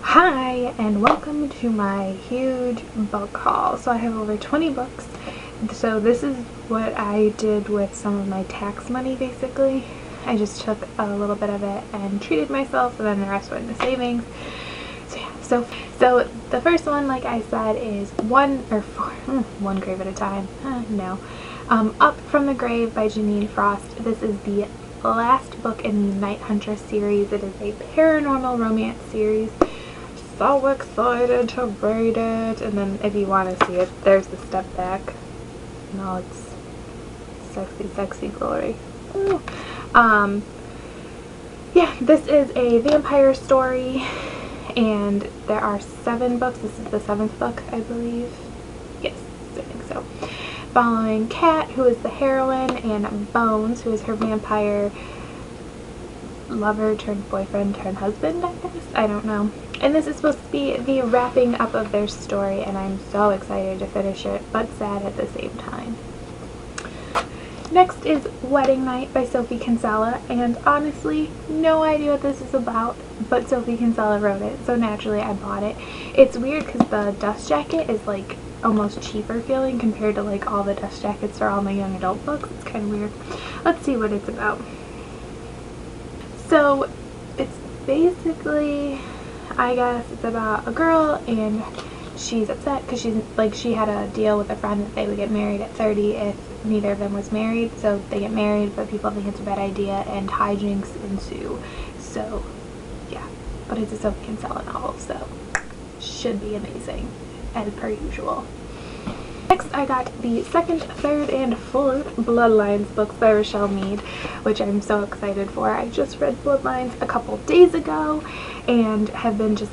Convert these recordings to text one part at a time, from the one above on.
Hi, and welcome to my huge book haul. So I have over 20 books. So this is what I did with some of my tax money, basically. I just took a little bit of it and treated myself, and then the rest went into savings. So yeah, so the first one, like I said, is One Grave at a Time. Up from the Grave by Janine Frost. This is the last book in the Night Circus. It is a paranormal romance series. So excited to read it. And then if you want to see it, there's the step back. No, it's sexy glory. Ooh. Yeah, this is a vampire story, and there are 7 books. This is the 7th book, I believe. Yes, I think so. Following Kat, who is the heroine, and Bones, who is her vampire lover turned boyfriend turned husband, I guess? I don't know. And this is supposed to be the wrapping up of their story, and I'm so excited to finish it, but sad at the same time. Next is Wedding Night by Sophie Kinsella, and honestly, no idea what this is about, but Sophie Kinsella wrote it, so naturally I bought it. It's weird because the dust jacket is like almost cheaper feeling compared to like all the dust jackets for all my young adult books. It's kind of weird. Let's see what it's about. So it's basically, I guess it's about a girl, and she's upset because she had a deal with a friend that they would get married at 30 if neither of them was married. So they get married, but people think it's a bad idea, and hijinks ensue. So yeah, but it's a Sophie Kinsella novel, so should be amazing as per usual. Next, I got the 2nd, 3rd, and 4th Bloodlines books by Rochelle Mead, which I'm so excited for. I just read Bloodlines a couple days ago and have been just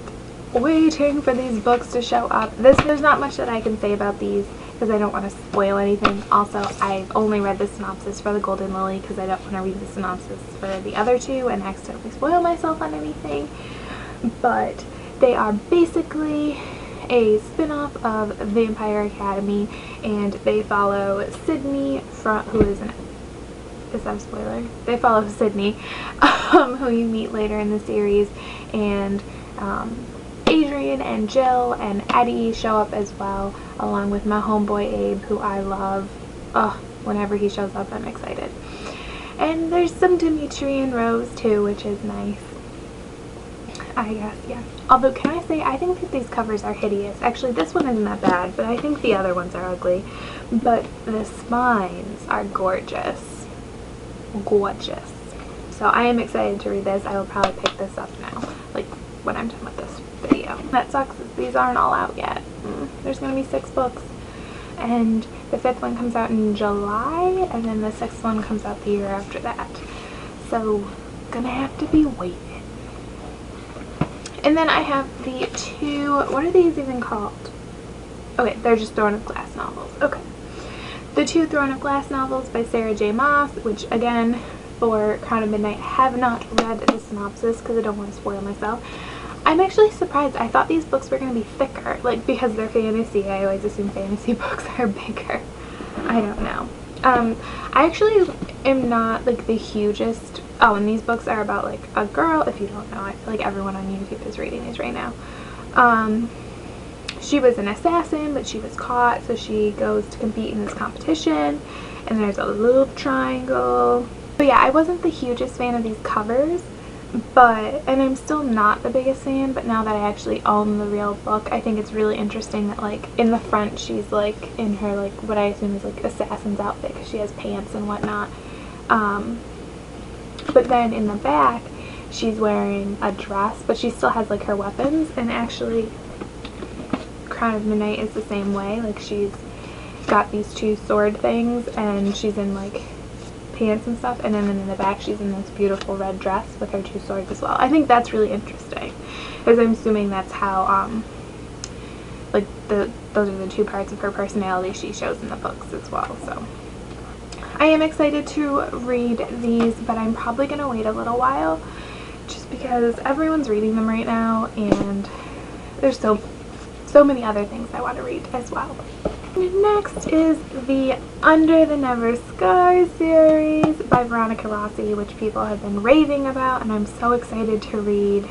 waiting for these books to show up. There's not much that I can say about these because I don't want to spoil anything. Also, I've only read the synopsis for the Golden Lily because I don't want to read the synopsis for the other 2 and accidentally spoil myself on anything. But they are basically a spin-off of Vampire Academy, and they follow Sydney is that a spoiler? They follow Sydney, who you meet later in the series, and Adrian and Jill and Eddie show up as well, along with my homeboy Abe, who I love. Whenever he shows up, I'm excited. And there's some Dimitri and Rose too, which is nice, I guess. Yeah. Although, can I say, I think that these covers are hideous. Actually, this one isn't that bad, but I think the other ones are ugly. But the spines are gorgeous. Gorgeous. So I am excited to read this. I will probably pick this up now, like when I'm done with this video. That sucks. These aren't all out yet. There's going to be 6 books. And the 5th one comes out in July, and then the 6th one comes out the year after that. So, gonna have to be waiting. And then I have the 2, what are these even called? Okay, they're just Throne of Glass novels. Okay. The 2 Throne of Glass novels by Sarah J. Maas, which again, for Crown of Midnight, have not read the synopsis because I don't want to spoil myself. I'm actually surprised. I thought these books were going to be thicker, like because they're fantasy. I always assume fantasy books are bigger. I don't know. I actually am not like the hugest. Oh, and these books are about like a girl. If you don't know, I feel like everyone on YouTube is reading these right now. She was an assassin, but she was caught, so she goes to compete in this competition, and there's a love triangle. But yeah, I wasn't the hugest fan of these covers, and I'm still not the biggest fan, but now that I actually own the real book, I think it's really interesting that like in the front she's like in her like what I assume is like assassin's outfit because she has pants and whatnot. But then in the back she's wearing a dress, but she still has like her weapons, and actually Crown of Midnight is the same way. Like she's got these 2 sword things, and she's in like pants and stuff, and then in the back she's in this beautiful red dress with her 2 swords as well. I think that's really interesting, because I'm assuming that's how like those are the 2 parts of her personality she shows in the books as well. So I am excited to read these, but I'm probably gonna wait a little while just because everyone's reading them right now, and there's so many other things I want to read as well. Next is the Under the Never Scar series by Veronica Rossi, which people have been raving about, and I'm so excited to read.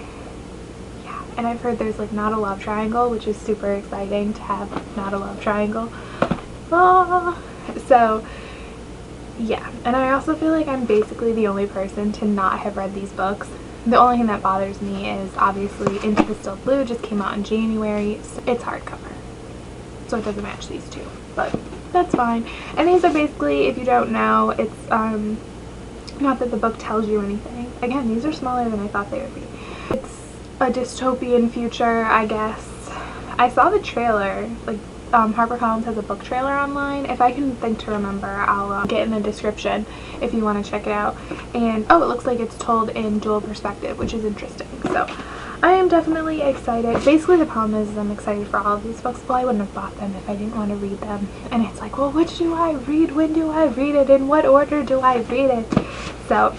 Yeah, and I've heard there's like not a love triangle, which is super exciting to have not a love triangle. So yeah, and I also feel like I'm basically the only person to not have read these books. The only thing that bothers me is obviously Into the Still Blue just came out in January. So it's hardcover, so it doesn't match these two, but that's fine. And these are basically, if you don't know, it's not that the book tells you anything. Again, these are smaller than I thought they would be. It's a dystopian future, I guess. I saw the trailer, like HarperCollins has a book trailer online. If I can think to remember, I'll get in the description if you want to check it out. And oh, it looks like it's told in dual perspective, which is interesting. So I am definitely excited. Basically the problem is I'm excited for all of these books. Well, I wouldn't have bought them if I didn't want to read them. And it's like, well, which do I read? When do I read it? In what order do I read it? So,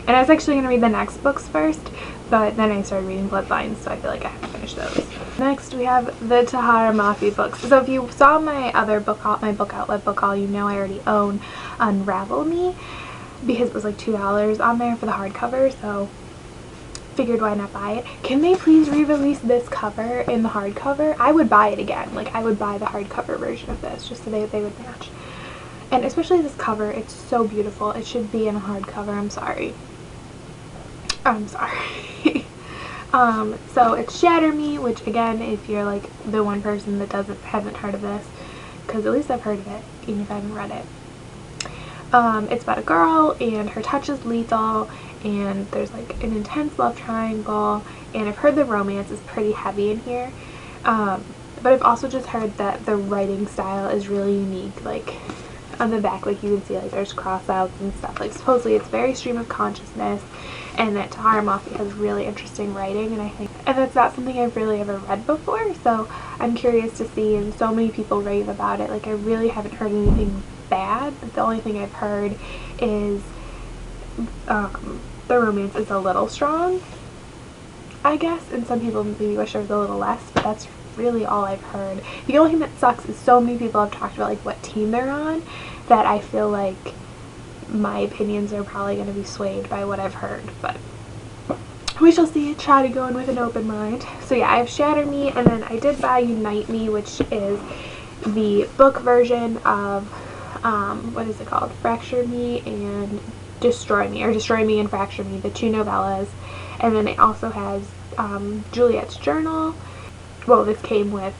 and I was actually going to read the next books first, but then I started reading Bloodlines, so I feel like I have to finish those. Next we have the Tahara Mafi books. So if you saw my other book, my book outlet book haul, you know I already own Unravel Me, because it was like $2 on there for the hardcover, so figured why not buy it. Can they please re-release this cover in the hardcover? I would buy it again. Like, I would buy the hardcover version of this just so they would match. And especially this cover, it's so beautiful. It should be in a hardcover. I'm sorry. So it's Shatter Me, which again, if you're like the one person that hasn't heard of this, because at least I've heard of it, even if I haven't read it. It's about a girl and her touch is lethal, and there's like an intense love triangle, and I've heard the romance is pretty heavy in here, but I've also just heard that the writing style is really unique. Like on the back, like you can see, like there's cross outs and stuff. Like supposedly it's very stream of consciousness, and that Tahara Mafi has really interesting writing, and that's not something I've really ever read before, so I'm curious to see. And so many people rave about it. Like, I really haven't heard anything bad, but the only thing I've heard is the romance is a little strong, I guess, and some people maybe wish there was a little less, but that's really all I've heard. The only thing that sucks is so many people have talked about like what team they're on, that I feel like my opinions are probably going to be swayed by what I've heard, but we shall see. Try to go in with an open mind. So yeah, I have Shatter Me, and then I did buy Unite Me, which is the book version of what is it called? Fracture Me and Destroy Me, or Destroy Me and Fracture Me, the two novellas. And then it also has Juliet's Journal. Well, this came with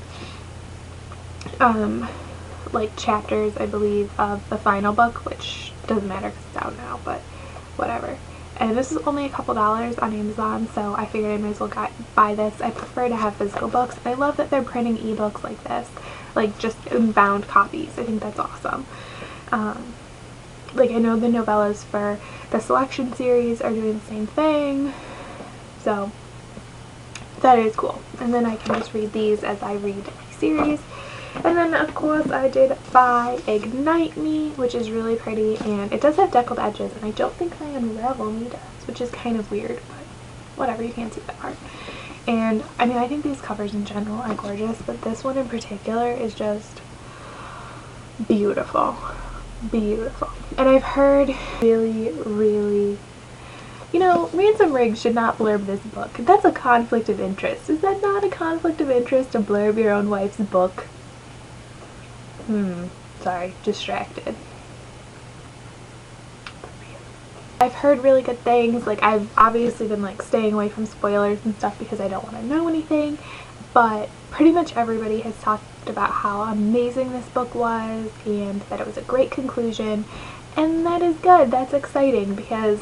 like chapters, I believe, of the final book, which doesn't matter because it's out now, but whatever. And this is only a couple dollars on Amazon, so I figured I might as well buy this. I prefer to have physical books, and I love that they're printing ebooks like this, like just in bound copies. I think that's awesome. Like, I know the novellas for the Selection series are doing the same thing, so that is cool. And then I can just read these as I read my series. And then of course I did buy Ignite Me, which is really pretty, and it does have deckled edges, and I don't think my Unravel Me does, which is kind of weird, but whatever, you can't see that part. And I mean, I think these covers in general are gorgeous, but this one in particular is just beautiful. Beautiful. And I've heard really, you know, Ransom Riggs should not blurb this book. That's a conflict of interest. Is that not a conflict of interest to blurb your own wife's book? Sorry, distracted. I've heard really good things. Like, I've obviously been like staying away from spoilers and stuff because I don't want to know anything, but pretty much everybody has talked about how amazing this book was and that it was a great conclusion, and that is good. That's exciting because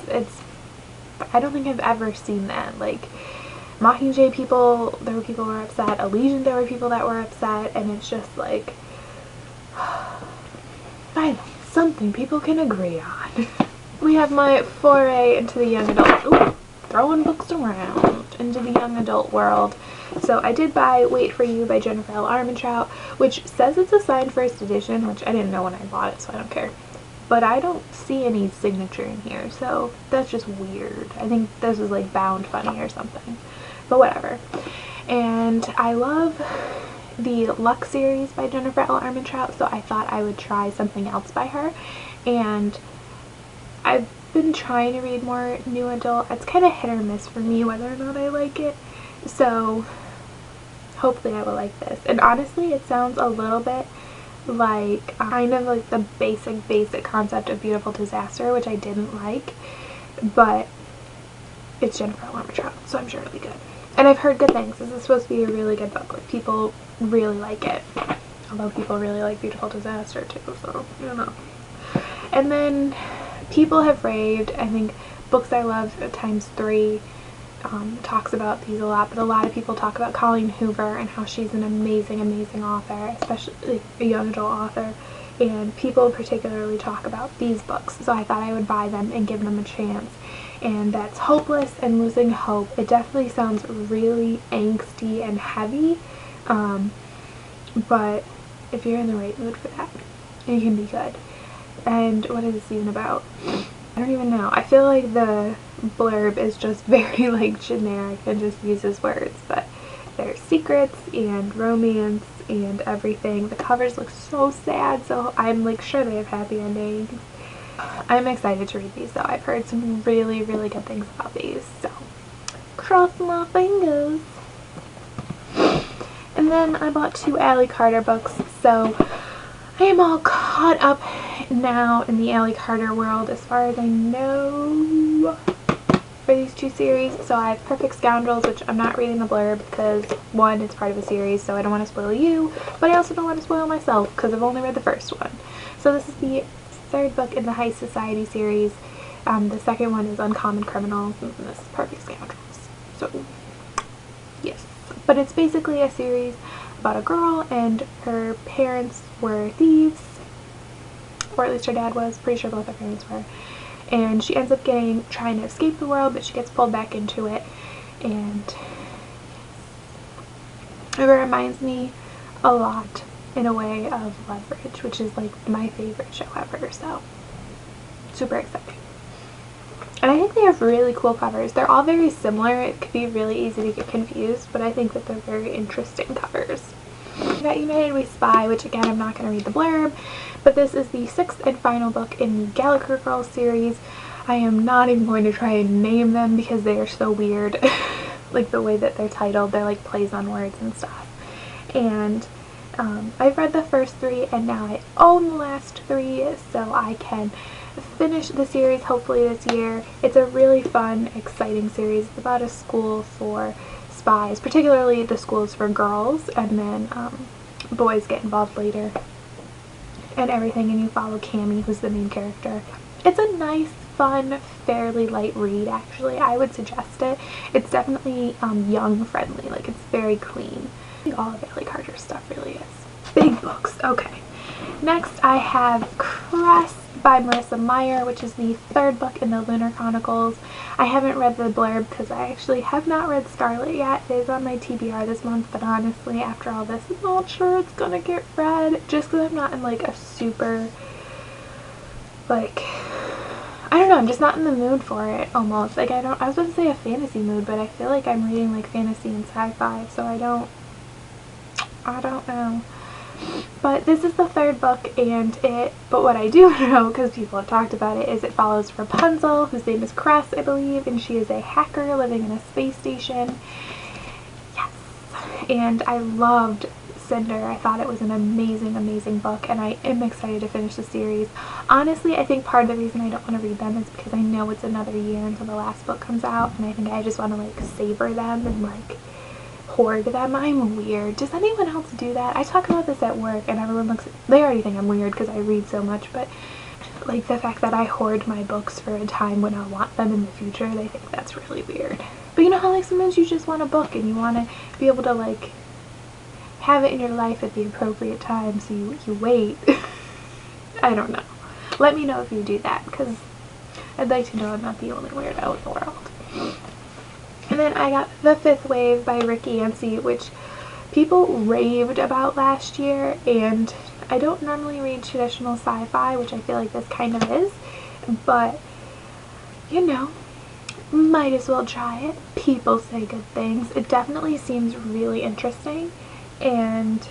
I don't think I've ever seen that. Like, Mockingjay people, there were people who were upset, Elysian, there were people that were upset, and it's just like, finally, something people can agree on. We have my foray into the young adult, throwing books around, into the young adult world. So I did buy Wait For You by Jennifer L. Armentrout, which says it's a signed first edition, which I didn't know when I bought it, so I don't care. But I don't see any signature in here, so that's just weird. I think this was like bound funny or something, but whatever. And I love the Luck series by Jennifer L. Armentrout, so I thought I would try something else by her. And I've been trying to read more new adult. It's kind of hit or miss for me whether or not I like it. So hopefully I will like this. And honestly, it sounds a little bit like kind of like the basic concept of Beautiful Disaster, which I didn't like, but it's Jennifer Armentrout, so I'm sure it'll be good. And I've heard good things. This is supposed to be a really good book. Like, people really like it. Although people really like Beautiful Disaster too, so I don't know. And then people have raved, I think Books I Love ×3 talks about these a lot, but a lot of people talk about Colleen Hoover and how she's an amazing author, especially a young adult author, and people particularly talk about these books, so I thought I would buy them and give them a chance. And that's Hopeless and Losing Hope. It definitely sounds really angsty and heavy, but if you're in the right mood for that, it can be good. And what is this even about? I don't even know. I feel like the blurb is just very like generic and just uses words, but there's secrets and romance and everything. The covers look so sad, so I'm like sure they have happy endings. I'm excited to read these though. I've heard some really good things about these, so cross my fingers. And then I bought 2 Ally Carter books, so I am all caught up now in the Ally Carter world as far as I know for these 2 series. So I have Perfect Scoundrels, which I'm not reading the blurb because 1, it's part of a series, so I don't want to spoil you, but I also don't want to spoil myself because I've only read the first one. So this is the 3rd book in the High Society series. The 2nd one is Uncommon Criminals, and this is Perfect Scoundrels. So yes, but it's basically a series about a girl and her parents were thieves, or at least her dad was. Pretty sure both her parents were, and she ends up trying to escape the world, but she gets pulled back into it, and it reminds me a lot in a way of Leverage, which is like my favorite show ever, so super exciting. And I think they have really cool covers. They're all very similar. It could be really easy to get confused, but I think that they're very interesting covers. I got United We Spy, which again I'm not going to read the blurb, but this is the 6th and final book in the Gallacher Girls series. I am not even going to try and name them because they are so weird. Like the way that they're titled, they're like plays on words and stuff. And I've read the first 3 and now I own the last 3, so I can finish the series hopefully this year. It's a really fun, exciting series. It's about a school for spies, particularly the schools for girls, and then boys get involved later and everything, and you follow Cammie, who's the main character. It's a nice, fun, fairly light read actually. I would suggest it. It's definitely young friendly, like it's very clean. I think all of Ally Carter's stuff really is. Big books. Okay. Next I have Cress by Marissa Meyer, which is the 3rd book in the Lunar Chronicles. I haven't read the blurb because I actually have not read Scarlet yet. It is on my TBR this month, but honestly after all this I'm not sure it's gonna get read, just because I'm not in like a super, like, I don't know, I'm just not in the mood for it almost. Like I was about to say a fantasy mood, but I feel like I'm reading like fantasy and sci-fi, so I don't know. But this is the 3rd book, and but what I do know, because people have talked about it, is it follows Rapunzel, whose name is Cress, I believe, and she is a hacker living in a space station. Yes! And I loved Cinder. I thought it was an amazing book, and I am excited to finish the series. Honestly, I think part of the reason I don't want to read them is because I know it's another year until the last book comes out, and I think I just want to like savor them and like hoard them. I'm weird. Does anyone else do that? I talk about this at work and everyone they already think I'm weird because I read so much, but like the fact that I hoard my books for a time when I want them in the future, they think that's really weird. But you know how like sometimes you just want a book and you want to be able to like have it in your life at the appropriate time, so you wait. I don't know. Let me know if you do that, because I'd like to know I'm not the only weirdo in the world. And then I got The Fifth Wave by Rick Yancey, which people raved about last year, and I don't normally read traditional sci-fi, which I feel like this kind of is, but you know, might as well try it. People say good things. It definitely seems really interesting and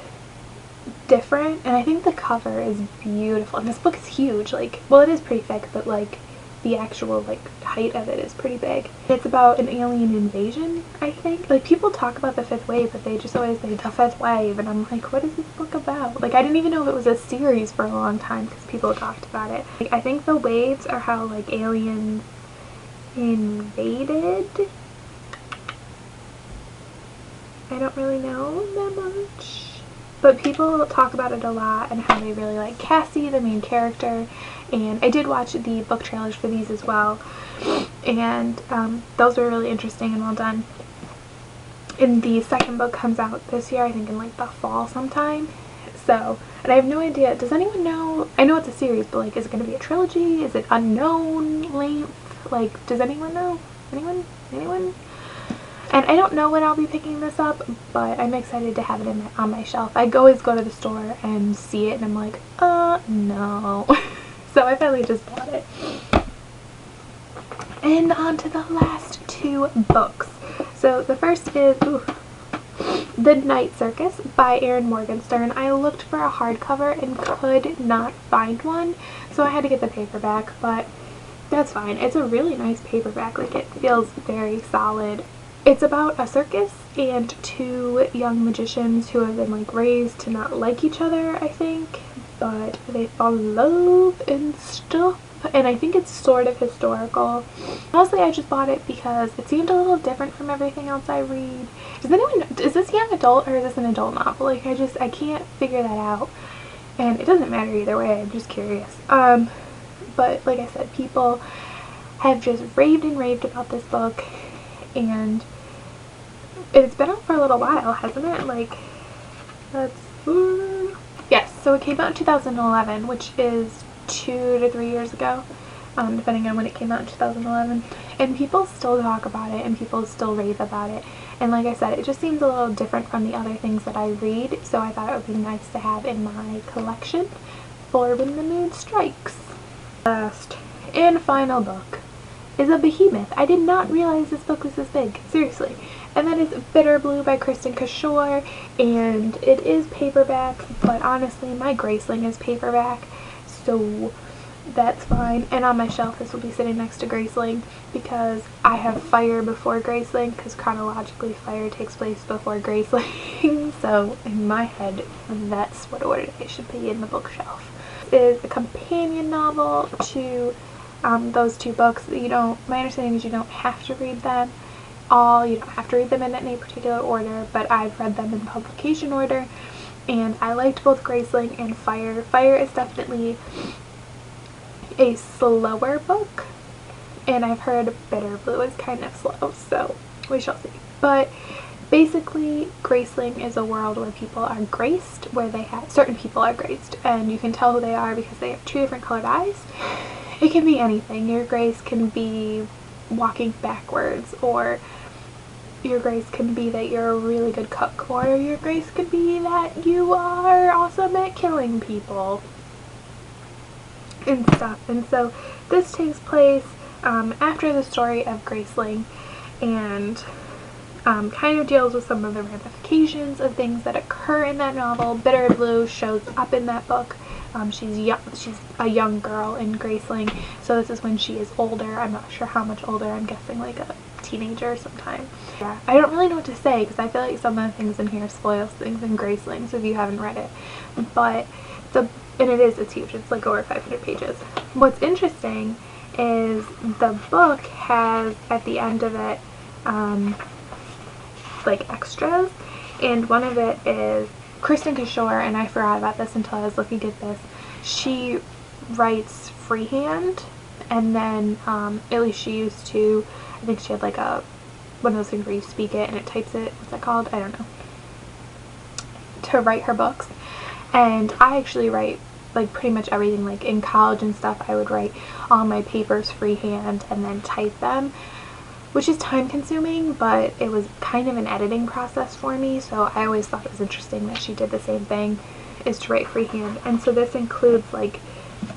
different, and I think the cover is beautiful, and this book is huge. Like, well, it is pretty thick, but like the actual like height of it is pretty big. It's about an alien invasion, I think. Like, people talk about the fifth wave, but they just always say the fifth wave, and I'm like, what is this book about? Like, I didn't even know if it was a series for a long time because people talked about it. Like, I think the waves are how like aliens invaded. I don't really know that much. But people talk about it a lot and how they really like Cassie, the main character, and I did watch the book trailers for these as well, and those were really interesting and well done. And the second book comes out this year, I think in like the fall sometime. So, and I have no idea, does anyone know, I know it's a series, but like, is it going to be a trilogy? Is it unknown length? Like, does anyone know? Anyone? And I don't know when I'll be picking this up, but I'm excited to have it on my shelf. I always go to the store and see it and I'm like, no. So I finally just bought it. And on to the last two books. So the first is The Night Circus by Erin Morgenstern. I looked for a hardcover and could not find one, so I had to get the paperback, but that's fine. It's a really nice paperback. Like, it feels very solid. It's about a circus and two young magicians who have been like raised to not like each other, I think, but they fall in love and stuff, and I think it's sort of historical. Mostly I just bought it because it seemed a little different from everything else I read. Does anyone know, is this young adult or is this an adult novel? Like, I can't figure that out, and it doesn't matter either way, I'm just curious. But like I said, people have just raved and raved about this book, and it's been out for a little while, hasn't it? Like, yes, so it came out in 2011, which is 2 to 3 years ago, depending on when it came out in 2011, and people still talk about it and people still rave about it, and like I said, it just seems a little different from the other things that I read, so I thought it would be nice to have in my collection for when the mood strikes. Last and final book is a behemoth. I did not realize this book was this big, seriously. And that is Bitterblue by Kristen Cashore, and it is paperback, but honestly my Graceling is paperback, so that's fine. And on my shelf this will be sitting next to Graceling because I have Fire before Graceling, because chronologically Fire takes place before Graceling. So in my head that's what order they should be in the bookshelf. It is a companion novel to those two books. My understanding is you don't have to read them all, you don't have to read them in any particular order, but I've read them in publication order, and I liked both Graceling and Fire. Fire is definitely a slower book, and I've heard Bitterblue is kind of slow, so we shall see. But basically, Graceling is a world where people are graced, where certain people are graced, and you can tell who they are because they have two different colored eyes. It can be anything. Your grace can be walking backwards, or your grace can be that you're a really good cook, or your grace could be that you are awesome at killing people and stuff. And so this takes place after the story of Graceling, and kind of deals with some of the ramifications of things that occur in that novel. Bitterblue shows up in that book. She's a young girl in Graceling, so this is when she is older. I'm not sure how much older, I'm guessing like a teenager sometime. Yeah, I don't really know what to say because I feel like some of the things in here spoils things in Graceling, so if you haven't read it. But it's huge, it's like over 500 pages. What's interesting is the book has, at the end of it, like extras, and one of it is Kristen Cashore, and I forgot about this until I was looking at this. She writes freehand, and then at least she used to. I think she had like one of those things where you speak it and it types it. What's that called? I don't know. To write her books, and I actually write like pretty much everything. Like in college and stuff, I would write all my papers freehand and then type them, which is time consuming, but it was kind of an editing process for me, so I always thought it was interesting that she did the same thing, is to write freehand. And so this includes like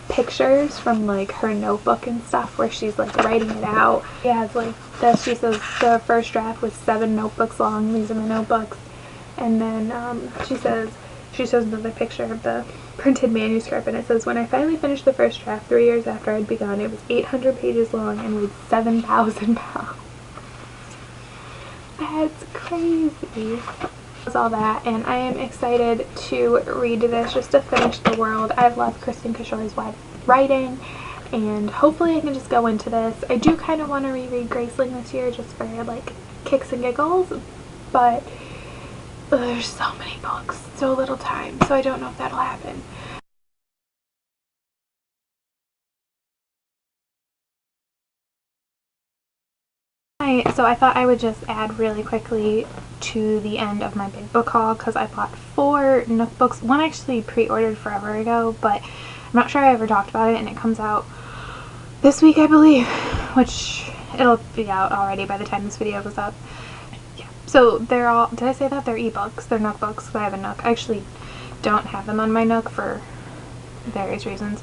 pictures from like her notebook and stuff where she's like writing it out. She has like this, she says the first draft was 7 notebooks long, these are the notebooks, and then she says she shows another picture of the printed manuscript, and it says, "When I finally finished the first draft 3 years after I'd begun, it was 800 pages long and weighed 7,000 pounds. That's crazy." That's all that, and I am excited to read this just to finish the world. I've loved Kristen Cashor's writing, and hopefully I can just go into this. I do kind of want to reread Graceling this year just for like kicks and giggles, but there's so many books, so little time, so I don't know if that'll happen. So I thought I would just add really quickly to the end of my big book haul, because I bought 4 Nook books. One I actually pre-ordered forever ago, but I'm not sure I ever talked about it, and it comes out this week, I believe, which it'll be out already by the time this video goes up. Yeah, so they're all, did I say that? They're ebooks. They're Nook books, because I have a Nook. I actually don't have them on my Nook for various reasons.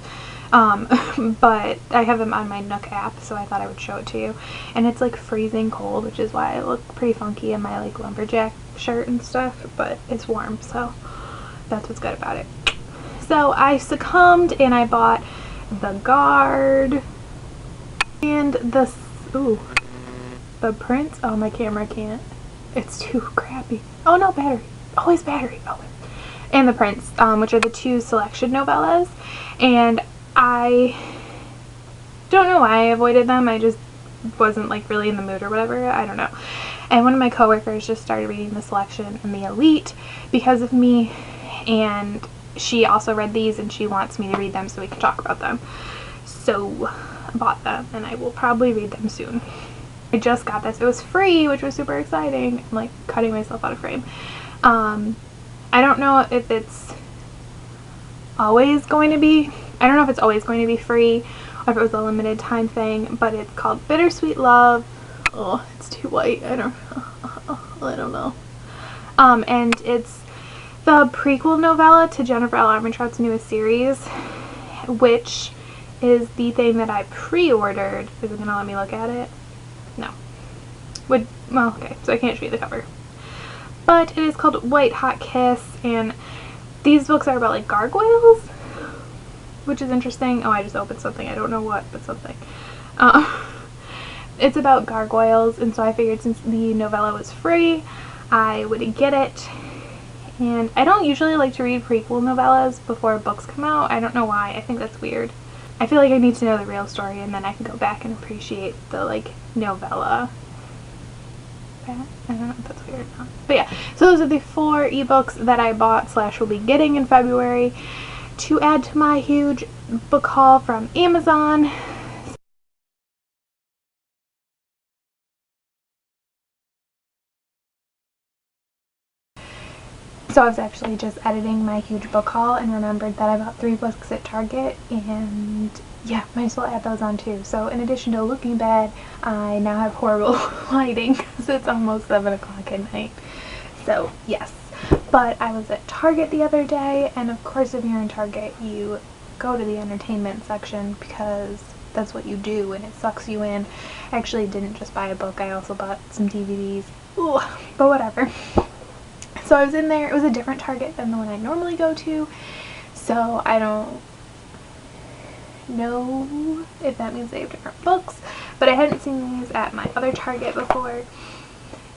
But I have them on my Nook app, so I thought I would show it to you. And it's like freezing cold, which is why I look pretty funky in my like lumberjack shirt and stuff, but it's warm, so that's what's good about it. So I succumbed and I bought The Guard and the Prince. Oh, my camera can't. It's too crappy. Oh no, battery. Always battery. Oh, and The Prince, which are the 2 selection novellas, and I don't know why I avoided them. I just wasn't like really in the mood or whatever. I don't know. And one of my coworkers just started reading the selection and the Elite because of me, and she also read these and she wants me to read them so we can talk about them. So I bought them and I will probably read them soon. I just got this. It was free, which was super exciting. I'm like cutting myself out of frame. I don't know if it's always going to be, I don't know if it's always going to be free or if it was a limited time thing, but it's called Bittersweet Love. Oh, it's too white. I don't know. And it's the prequel novella to Jennifer L. Armentrout's newest series, which is the thing that I pre-ordered. Is it gonna let me look at it? No. Well, okay, so I can't show you the cover. But it is called White Hot Kiss, and these books are about like gargoyles, which is interesting. Oh, I just opened something. I don't know what, but something. It's about gargoyles, and so I figured since the novella was free, I would get it. And I don't usually like to read prequel novellas before books come out. I don't know why. I think that's weird. I feel like I need to know the real story, and then I can go back and appreciate the like novella. I don't know if that's weird or not. But yeah, so those are the 4 ebooks that I bought / will be getting in February to add to my huge book haul from Amazon. So I was actually just editing my huge book haul and remembered that I bought 3 books at Target, and yeah, might as well add those on too. So in addition to looking bad, I now have horrible lighting because it's almost 7 o'clock at night. So yes, but I was at Target the other day, and of course if you're in Target you go to the entertainment section because that's what you do and it sucks you in. I actually didn't just buy a book, I also bought some DVDs. Ooh, but whatever. So I was in there. It was a different Target than the one I normally go to, so I don't know if that means they have different books, but I hadn't seen these at my other Target before,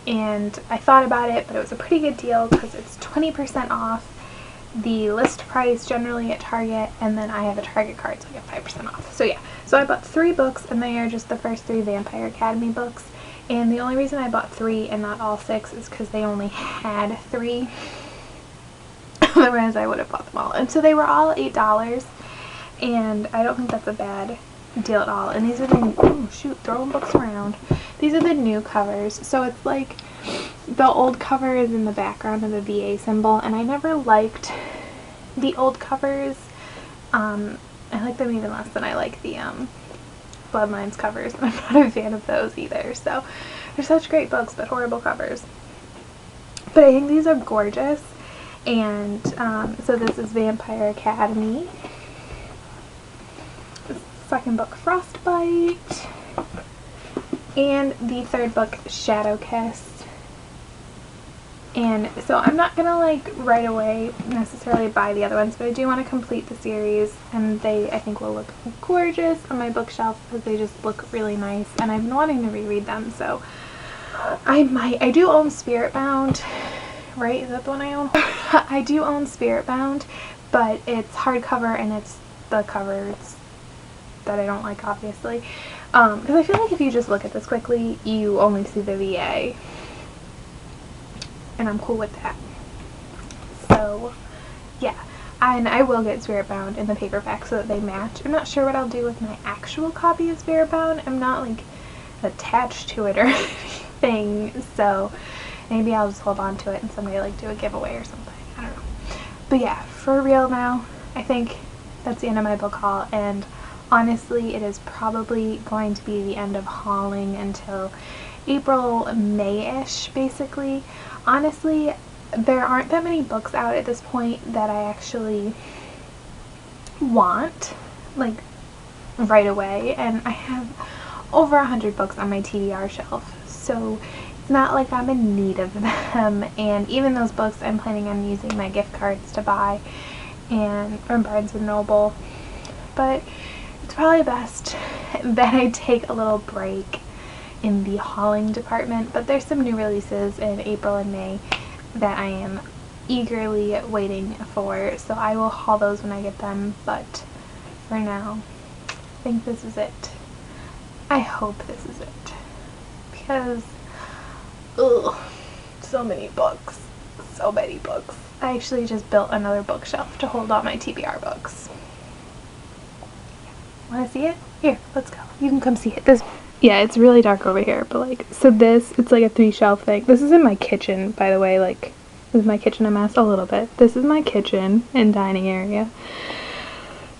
and I thought about it, but it was a pretty good deal because it's 20% off the list price generally at Target, and then I have a Target card, so I get 5% off. So yeah, so I bought 3 books, and they are just the first 3 Vampire Academy books. And the only reason I bought 3 and not all 6 is because they only had 3. Otherwise I would have bought them all. And so they were all $8, and I don't think that's a bad deal at all. And these are the, oh shoot, throwing books around. These are the new covers. So it's like the old cover is in the background of the VA symbol, and I never liked the old covers. I like them even less than I like the Bloodlines covers, and I'm not a fan of those either. So they're such great books but horrible covers. But I think these are gorgeous. And so this is Vampire Academy. The second book, Frostbite. And the third book, Shadow Kiss. And so I'm not gonna like right away necessarily buy the other ones, but I do want to complete the series, and they I think will look gorgeous on my bookshelf because they just look really nice, and I've been wanting to reread them. So I do own Spiritbound, right? Is that the one I own? I do own Spiritbound, but it's hardcover and it's the covers that I don't like, obviously. Because I feel like if you just look at this quickly, you only see the VA. And I'm cool with that. So, yeah. And I will get Spiritbound in the paperback so that they match. I'm not sure what I'll do with my actual copy of Spiritbound. I'm not, like, attached to it or anything. So, maybe I'll just hold on to it and someday, like, do a giveaway or something. I don't know. But yeah, for real now, I think that's the end of my book haul. And honestly, it is probably going to be the end of hauling until April, May-ish, basically. Honestly, there aren't that many books out at this point that I actually want, like, right away, and I have over 100 books on my TBR shelf, so it's not like I'm in need of them. And even those books I'm planning on using my gift cards to buy and from Barnes & Noble, but it's probably best that I take a little break in the hauling department. But there's some new releases in April and May that I am eagerly waiting for, so I will haul those when I get them. But for now, I think this is it. I hope this is it, because ugh, so many books, so many books. I actually just built another bookshelf to hold all my TBR books. Want to see it? Here, let's go. You can come see it. Yeah, it's really dark over here, but like, so it's like a 3-shelf thing. This is in my kitchen, by the way. Like, is my kitchen a mess? A little bit. This is my kitchen and dining area.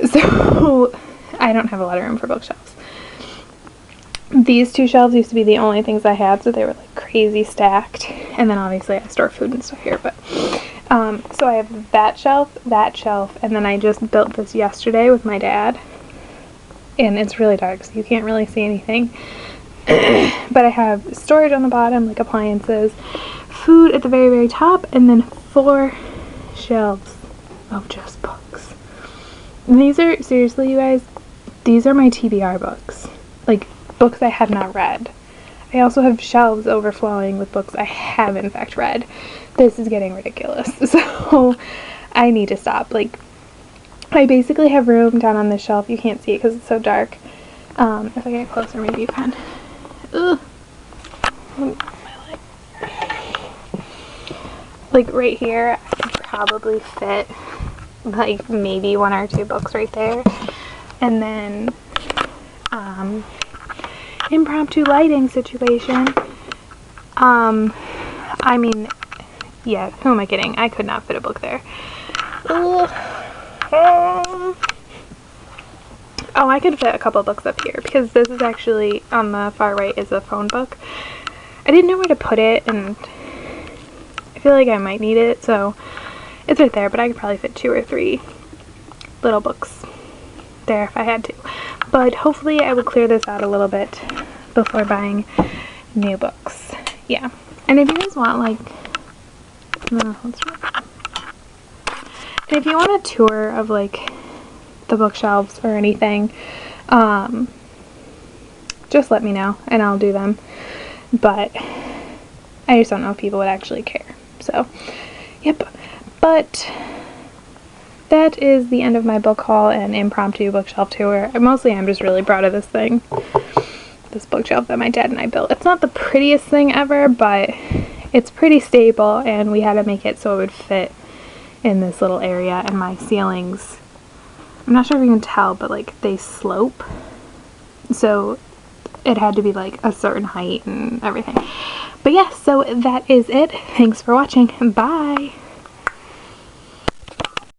So, I don't have a lot of room for bookshelves. These 2 shelves used to be the only things I had, so they were like crazy stacked. And then obviously I store food and stuff here, but, so I have that shelf, and then I just built this yesterday with my dad. And it's really dark, so you can't really see anything. But I have storage on the bottom, like appliances, food at the very, very top, and then 4 shelves of just books. And these are, seriously, you guys, these are my TBR books. Like, books I have not read. I also have shelves overflowing with books I have, in fact, read. This is getting ridiculous. So, I need to stop. Like, I basically have room down on this shelf. You can't see it because it's so dark. If I get closer, maybe you can. Ugh. Like right here, I could probably fit like maybe 1 or 2 books right there. And then, impromptu lighting situation. I mean, yeah, who am I kidding? I could not fit a book there. Ugh. Oh, I could fit a couple books up here, because this is actually, on the far right is a phone book. I didn't know where to put it, and I feel like I might need it, so it's right there, but I could probably fit 2 or 3 little books there if I had to. But hopefully I will clear this out a little bit before buying new books. Yeah. And if you guys want, like, and if you want a tour of, like, the bookshelves or anything, just let me know, and I'll do them. But I just don't know if people would actually care. So, yep. But that is the end of my book haul and impromptu bookshelf tour. Mostly I'm just really proud of this thing. This bookshelf that my dad and I built. It's not the prettiest thing ever, but it's pretty stable, and we had to make it so it would fit in this little area. And my ceilings, I'm not sure if you can tell, but like they slope, so it had to be like a certain height and everything. But yeah, so that is it. Thanks for watching. Bye.